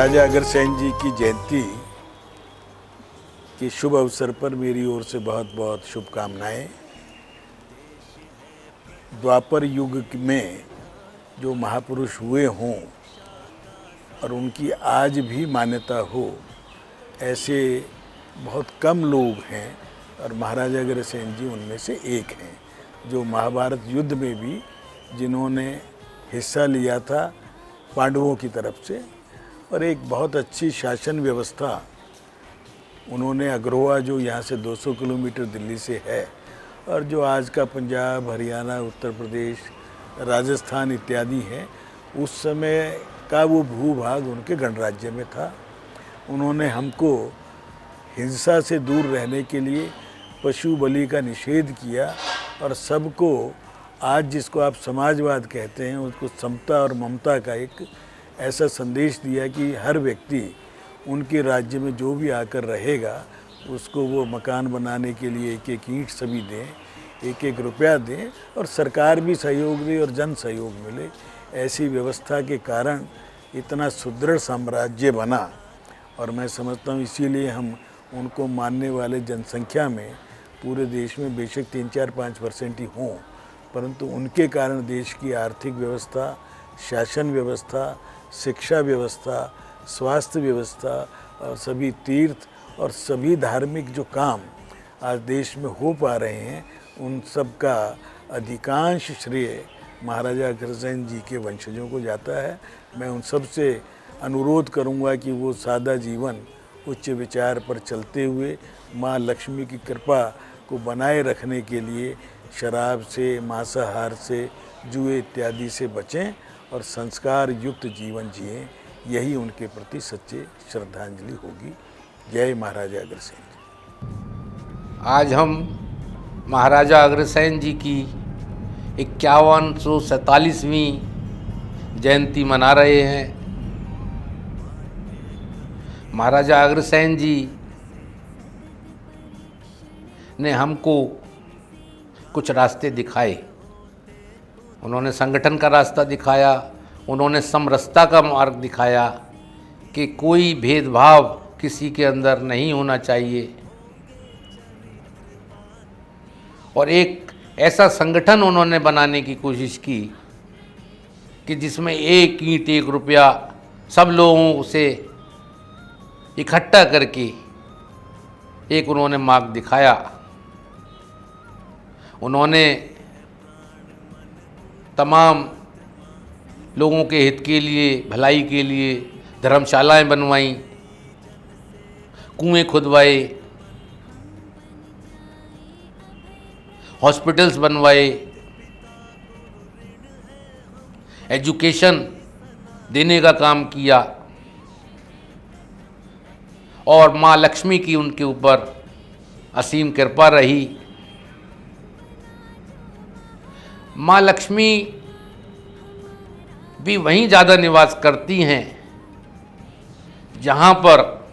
महाराजा अग्रसेन जी की जयंती के शुभ अवसर पर मेरी ओर से बहुत बहुत शुभकामनाएं। द्वापर युग में जो महापुरुष हुए हों और उनकी आज भी मान्यता हो, ऐसे बहुत कम लोग हैं और महाराजा अग्रसेन जी उनमें से एक हैं, जो महाभारत युद्ध में भी जिन्होंने हिस्सा लिया था पांडवों की तरफ से, और एक बहुत अच्छी शासन व्यवस्था उन्होंने अग्रोहा, जो यहाँ से 200 किलोमीटर दिल्ली से है, और जो आज का पंजाब, हरियाणा, उत्तर प्रदेश, राजस्थान इत्यादि हैं, उस समय का वो भूभाग उनके गणराज्य में था। उन्होंने हमको हिंसा से दूर रहने के लिए पशु बलि का निषेध किया और सबको, आज जिसको आप समाजवाद कहते हैं, उसको समता और ममता का एक ऐसा संदेश दिया कि हर व्यक्ति उनके राज्य में जो भी आकर रहेगा उसको वो मकान बनाने के लिए एक एक ईंट सभी दें, एक एक रुपया दें, और सरकार भी सहयोग दे और जन सहयोग मिले। ऐसी व्यवस्था के कारण इतना सुदृढ़ साम्राज्य बना, और मैं समझता हूँ इसीलिए हम उनको मानने वाले जनसंख्या में पूरे देश में बेशक 3-4-5% ही हों, परंतु उनके कारण देश की आर्थिक व्यवस्था, शासन व्यवस्था, शिक्षा व्यवस्था, स्वास्थ्य व्यवस्था और सभी तीर्थ और सभी धार्मिक जो काम आज देश में हो पा रहे हैं, उन सब का अधिकांश श्रेय महाराजा अग्रसेन जी के वंशजों को जाता है। मैं उन सब से अनुरोध करूंगा कि वो सादा जीवन, उच्च विचार पर चलते हुए माँ लक्ष्मी की कृपा को बनाए रखने के लिए शराब से, मांसाहार से, जुए इत्यादि से बचें और संस्कार युक्त जीवन जिएं। यही उनके प्रति सच्चे श्रद्धांजलि होगी। जय महाराजा अग्रसेन जी। आज हम महाराजा अग्रसेन जी की 5147वीं जयंती मना रहे हैं। महाराजा अग्रसेन जी ने हमको कुछ रास्ते दिखाए। उन्होंने संगठन का रास्ता दिखाया, उन्होंने समरसता का मार्ग दिखाया कि कोई भेदभाव किसी के अंदर नहीं होना चाहिए, और एक ऐसा संगठन उन्होंने बनाने की कोशिश की कि जिसमें एक ईंट एक रुपया सब लोगों से इकट्ठा करके एक उन्होंने मार्ग दिखाया। उन्होंने तमाम लोगों के हित के लिए, भलाई के लिए धर्मशालाएं बनवाईं, कुएं खुदवाए, हॉस्पिटल्स बनवाए, एजुकेशन देने का काम किया, और माँ लक्ष्मी की उनके ऊपर असीम कृपा रही। माँ लक्ष्मी भी वहीं ज़्यादा निवास करती हैं जहाँ पर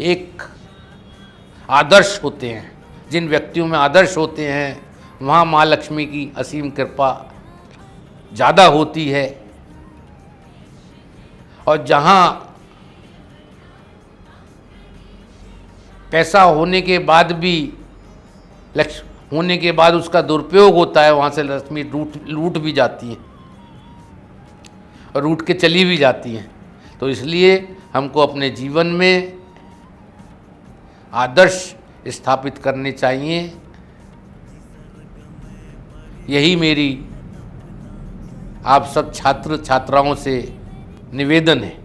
एक आदर्श होते हैं। जिन व्यक्तियों में आदर्श होते हैं वहाँ माँ लक्ष्मी की असीम कृपा ज़्यादा होती है, और जहाँ पैसा होने के बाद भी होने के बाद उसका दुरुपयोग होता है, वहाँ से लक्ष्मी लूट भी जाती हैं और लूट के चली भी जाती हैं। तो इसलिए हमको अपने जीवन में आदर्श स्थापित करने चाहिए। यही मेरी आप सब छात्र छात्राओं से निवेदन है।